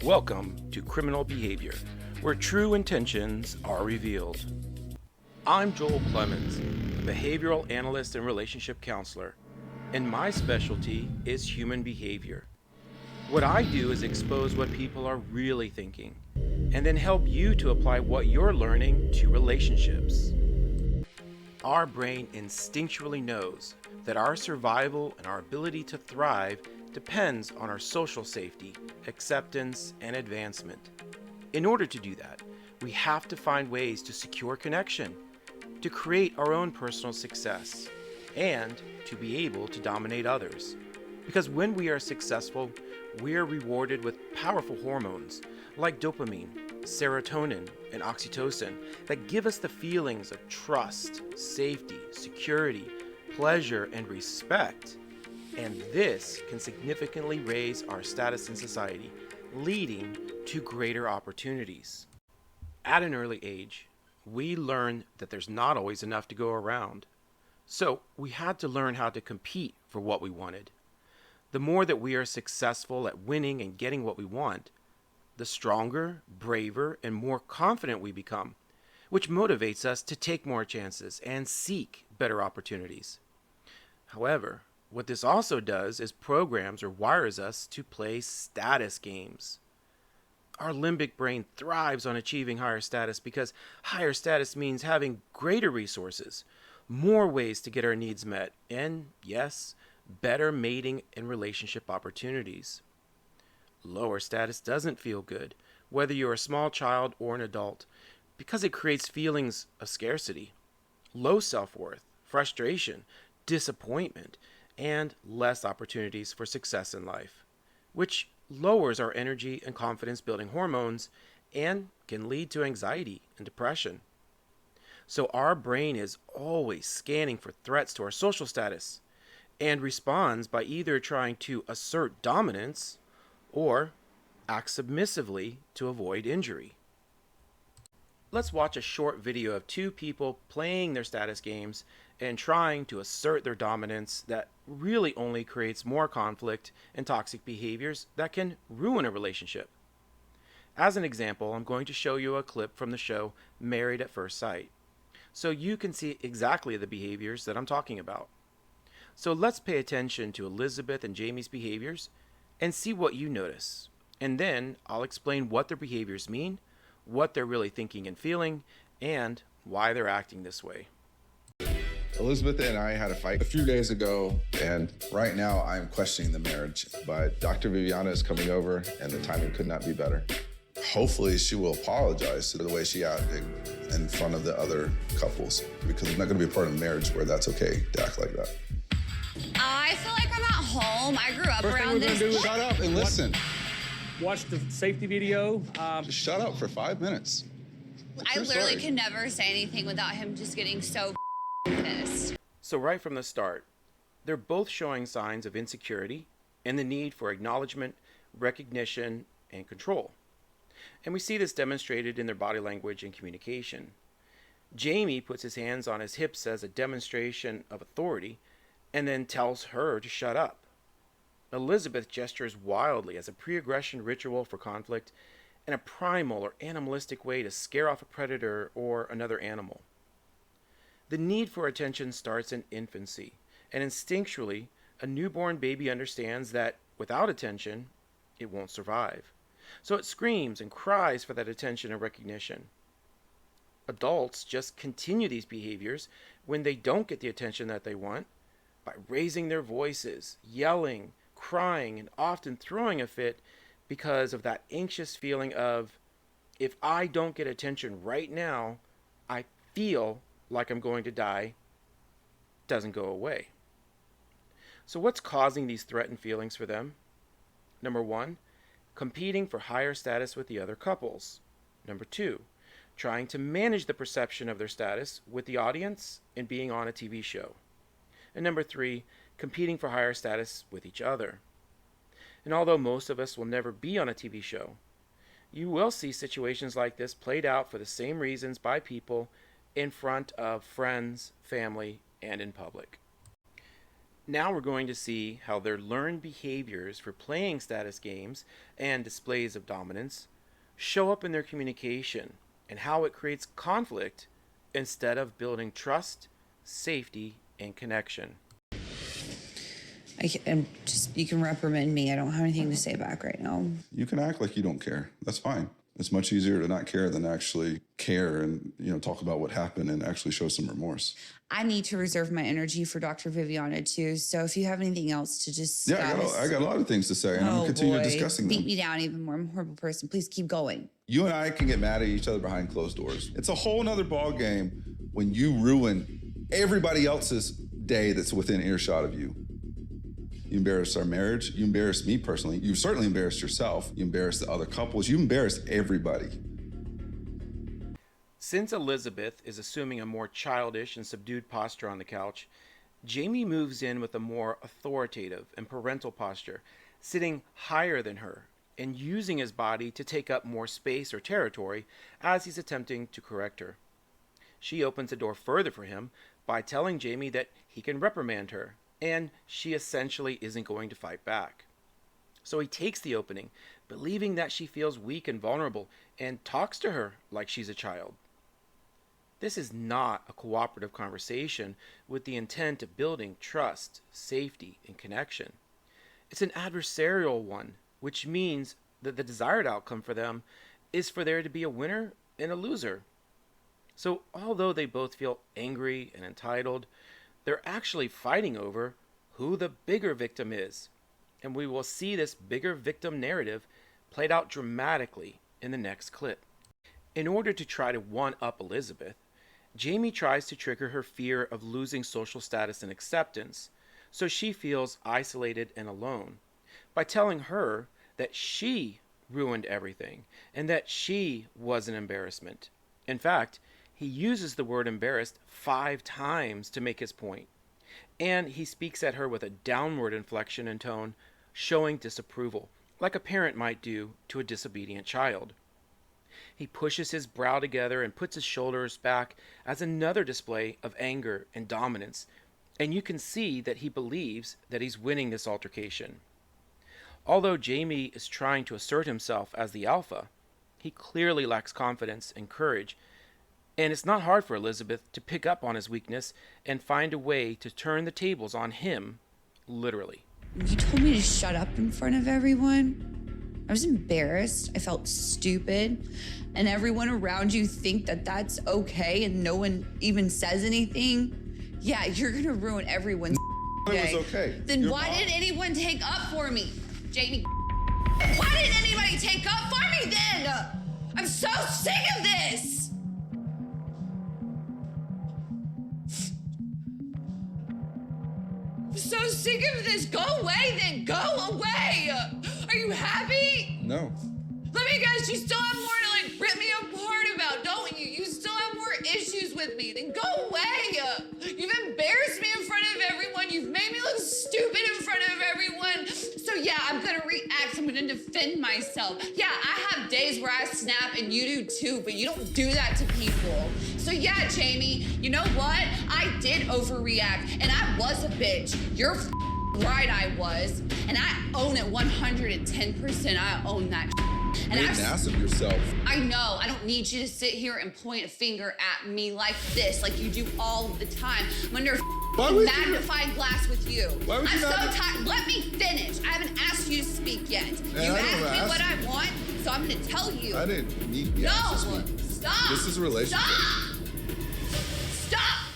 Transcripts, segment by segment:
Welcome to Criminal Behavior, where true intentions are revealed. I'm Joel Clemons, a behavioral analyst and relationship counselor, and my specialty is human behavior. What I do is expose what people are really thinking, and then help you to apply what you're learning to relationships. Our brain instinctually knows that our survival and our ability to thrive depends on our social safety, acceptance, and advancement. In order to do that, we have to find ways to secure connection, to create our own personal success, and to be able to dominate others. Because when we are successful, we are rewarded with powerful hormones like dopamine, serotonin, and oxytocin that give us the feelings of trust, safety, security, pleasure, and respect. And this can significantly raise our status in society, leading to greater opportunities. At an early age, we learn that there's not always enough to go around. So we had to learn how to compete for what we wanted. The more that we are successful at winning and getting what we want, the stronger, braver, and more confident we become, which motivates us to take more chances and seek better opportunities. However, what this also does is programs or wires us to play status games. Our limbic brain thrives on achieving higher status because higher status means having greater resources, more ways to get our needs met, and yes, better mating and relationship opportunities. Lower status doesn't feel good, whether you're a small child or an adult, because it creates feelings of scarcity, low self-worth, frustration, disappointment, and less opportunities for success in life, which lowers our energy and confidence building hormones and can lead to anxiety and depression. So our brain is always scanning for threats to our social status and responds by either trying to assert dominance or act submissively to avoid injury. Let's watch a short video of two people playing their status games and trying to assert their dominance that really only creates more conflict and toxic behaviors that can ruin a relationship. As an example, I'm going to show you a clip from the show Married at First Sight, so you can see exactly the behaviors that I'm talking about. So let's pay attention to Elizabeth and Jamie's behaviors and see what you notice. And then I'll explain what their behaviors mean, what they're really thinking and feeling, and why they're acting this way. Elizabeth and I had a fight a few days ago, and right now I'm questioning the marriage. But Dr. Viviana is coming over, and the timing could not be better. Hopefully she will apologize to the way she acted in front of the other couples, because it's not going to be a part of a marriage where that's okay to act like that. I feel like I'm at home. I grew up around this. Shut up and listen. Watch the safety video. Just shut up for 5 minutes. I literally can never say anything without him just getting so pissed. So right from the start, they're both showing signs of insecurity and the need for acknowledgement, recognition, and control. And we see this demonstrated in their body language and communication. Jamie puts his hands on his hips as a demonstration of authority and then tells her to shut up. Elizabeth gestures wildly as a pre-aggression ritual for conflict and a primal or animalistic way to scare off a predator or another animal. The need for attention starts in infancy, and instinctually, a newborn baby understands that without attention, it won't survive. So it screams and cries for that attention and recognition. Adults just continue these behaviors when they don't get the attention that they want by raising their voices, yelling, crying, and often throwing a fit because of that anxious feeling of, if I don't get attention right now, I feel like I'm going to die, doesn't go away. So what's causing these threatened feelings for them? Number one, competing for higher status with the other couples. Number two, trying to manage the perception of their status with the audience and being on a TV show. And number three, competing for higher status with each other. And although most of us will never be on a TV show, you will see situations like this played out for the same reasons by people in front of friends, family, and in public. Now we're going to see how their learned behaviors for playing status games and displays of dominance show up in their communication and how it creates conflict instead of building trust, safety, and connection. You can reprimand me. I don't have anything to say back right now. You can act like you don't care. That's fine. It's much easier to not care than actually care and, talk about what happened and actually show some remorse. I need to reserve my energy for Dr. Viviana too. So if you have anything else to discuss. Yeah, I got a lot of things to say, and I'm going to continue discussing them. Beat me down even more. I'm a horrible person. Please keep going. You and I can get mad at each other behind closed doors. It's a whole nother ball game when you ruin everybody else's day that's within earshot of you. You embarrassed our marriage. You embarrassed me personally. You certainly embarrassed yourself. You embarrassed the other couples. You embarrassed everybody. Since Elizabeth is assuming a more childish and subdued posture on the couch, Jamie moves in with a more authoritative and parental posture, sitting higher than her and using his body to take up more space or territory as he's attempting to correct her. She opens the door further for him by telling Jamie that he can reprimand her, and she essentially isn't going to fight back. So he takes the opening, believing that she feels weak and vulnerable, and talks to her like she's a child. This is not a cooperative conversation with the intent of building trust, safety, and connection. It's an adversarial one, which means that the desired outcome for them is for there to be a winner and a loser. So although they both feel angry and entitled, they're actually fighting over who the bigger victim is. And we will see this bigger victim narrative played out dramatically in the next clip. In order to try to one-up Elizabeth, Jamie tries to trigger her fear of losing social status and acceptance, so she feels isolated and alone, by telling her that she ruined everything and that she was an embarrassment. In fact, he uses the word embarrassed 5 times to make his point, and he speaks at her with a downward inflection and tone, showing disapproval, like a parent might do to a disobedient child. He pushes his brow together and puts his shoulders back as another display of anger and dominance, and you can see that he believes that he's winning this altercation. Although Jamie is trying to assert himself as the alpha, he clearly lacks confidence and courage, and it's not hard for Elizabeth to pick up on his weakness and find a way to turn the tables on him, literally. You told me to shut up in front of everyone. I was embarrassed. I felt stupid. And everyone around you think that that's okay and no one even says anything. Yeah, you're gonna ruin everyone's day. It was okay. Then why didn't anyone take up for me? Jamie, why didn't anybody take up for me then? I'm so sick of this. I'm so sick of this. Go away then. Go away. Are you happy? No. Let me guess, you still have more to rip me apart about, don't you? You still have more issues with me. Then go away. You've embarrassed me in front of everyone. You've made me look stupid in front of everyone. So yeah, I'm gonna react. I'm gonna defend myself. Yeah, I have days where I snap and you do too, but you don't do that to people. So yeah, Jamie, you know what? I did overreact and I was a bitch. You're right, I was. And I own it 110%. I own that. And made an ass of yourself. I know. I don't need you to sit here and point a finger at me like this, like you do all the time. I'm under a magnifying glass with you. Why would I'm you so not? tired. Let me finish. I haven't asked you to speak yet. You asked me what I want, so I'm going to tell you. I didn't need you. No, stop. This is a relationship. Stop.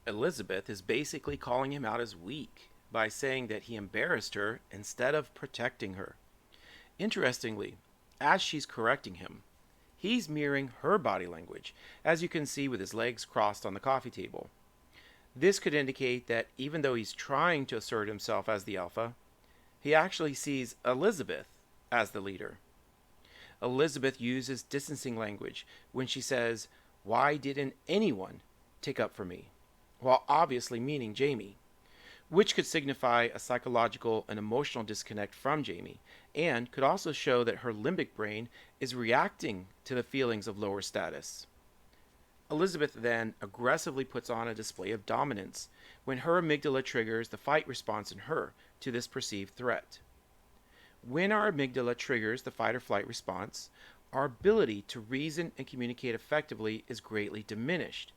Elizabeth is basically calling him out as weak by saying that he embarrassed her instead of protecting her. Interestingly, as she's correcting him, he's mirroring her body language, as you can see with his legs crossed on the coffee table. This could indicate that even though he's trying to assert himself as the alpha, he actually sees Elizabeth as the leader. Elizabeth uses distancing language when she says, "Why didn't anyone take up for me?" while obviously meaning Jamie, which could signify a psychological and emotional disconnect from Jamie, and could also show that her limbic brain is reacting to the feelings of lower status. Elizabeth then aggressively puts on a display of dominance when her amygdala triggers the fight response in her to this perceived threat. When our amygdala triggers the fight or flight response, our ability to reason and communicate effectively is greatly diminished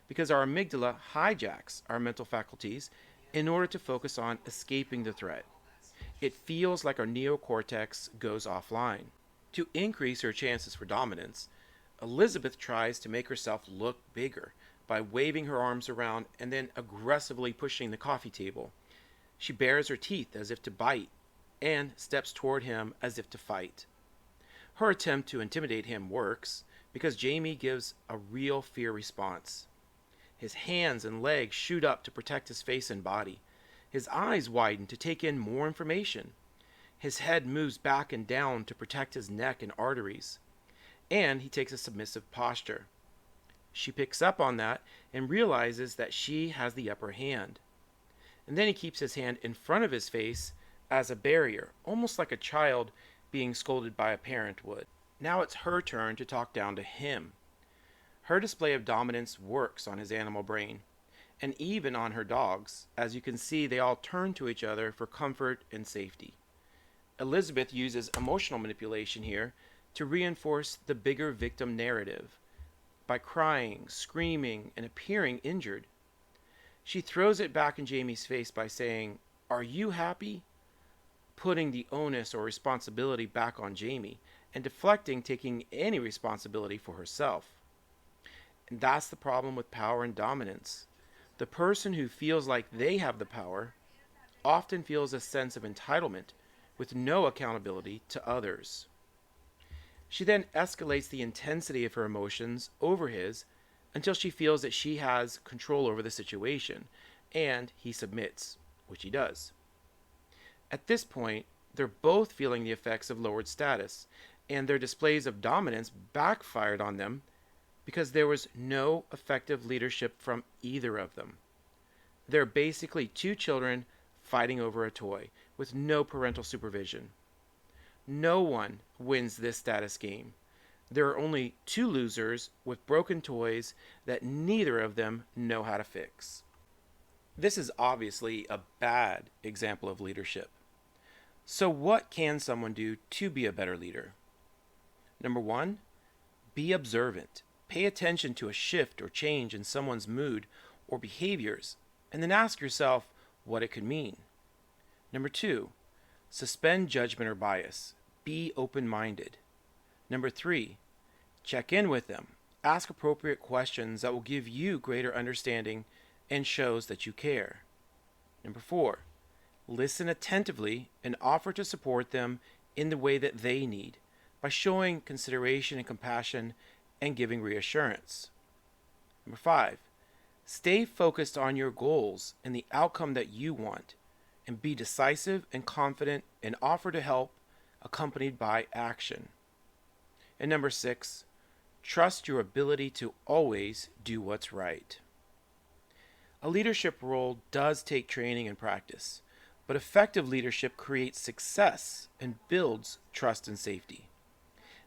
because our amygdala hijacks our mental faculties in order to focus on escaping the threat. It feels like our neocortex goes offline. To increase her chances for dominance, Elizabeth tries to make herself look bigger by waving her arms around and then aggressively pushing the coffee table. She bares her teeth as if to bite and steps toward him as if to fight. Her attempt to intimidate him works because Jamie gives a real fear response. His hands and legs shoot up to protect his face and body. His eyes widen to take in more information. His head moves back and down to protect his neck and arteries. And he takes a submissive posture. She picks up on that and realizes that she has the upper hand. And then he keeps his hand in front of his face as a barrier, almost like a child being scolded by a parent would. Now it's her turn to talk down to him. Her display of dominance works on his animal brain, and even on her dogs. As you can see, they all turn to each other for comfort and safety. Elizabeth uses emotional manipulation here to reinforce the bigger victim narrative by crying, screaming, and appearing injured. She throws it back in Jamie's face by saying, "Are you happy?" putting the onus or responsibility back on Jamie and deflecting taking any responsibility for herself. And that's the problem with power and dominance. The person who feels like they have the power often feels a sense of entitlement with no accountability to others. She then escalates the intensity of her emotions over his until she feels that she has control over the situation, and he submits, which he does. At this point, they're both feeling the effects of lowered status, and their displays of dominance backfired on them because there was no effective leadership from either of them. They're basically two children fighting over a toy with no parental supervision. No one wins this status game. There are only two losers with broken toys that neither of them know how to fix. This is obviously a bad example of leadership. So what can someone do to be a better leader? Number one, be observant. Pay attention to a shift or change in someone's mood or behaviors, and then ask yourself what it could mean. Number two, suspend judgment or bias. Be open-minded. Number three, check in with them. Ask appropriate questions that will give you greater understanding and shows that you care. Number four, listen attentively and offer to support them in the way that they need by showing consideration and compassion and giving reassurance. Number five, stay focused on your goals and the outcome that you want, and be decisive and confident and offer to help accompanied by action. And number six, trust your ability to always do what's right. A leadership role does take training and practice, but effective leadership creates success and builds trust and safety.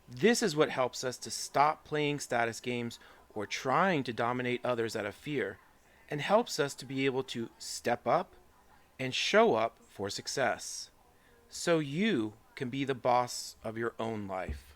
This is what helps us to stop playing status games or trying to dominate others out of fear, and helps us to be able to step up and show up for success, so you can be the boss of your own life.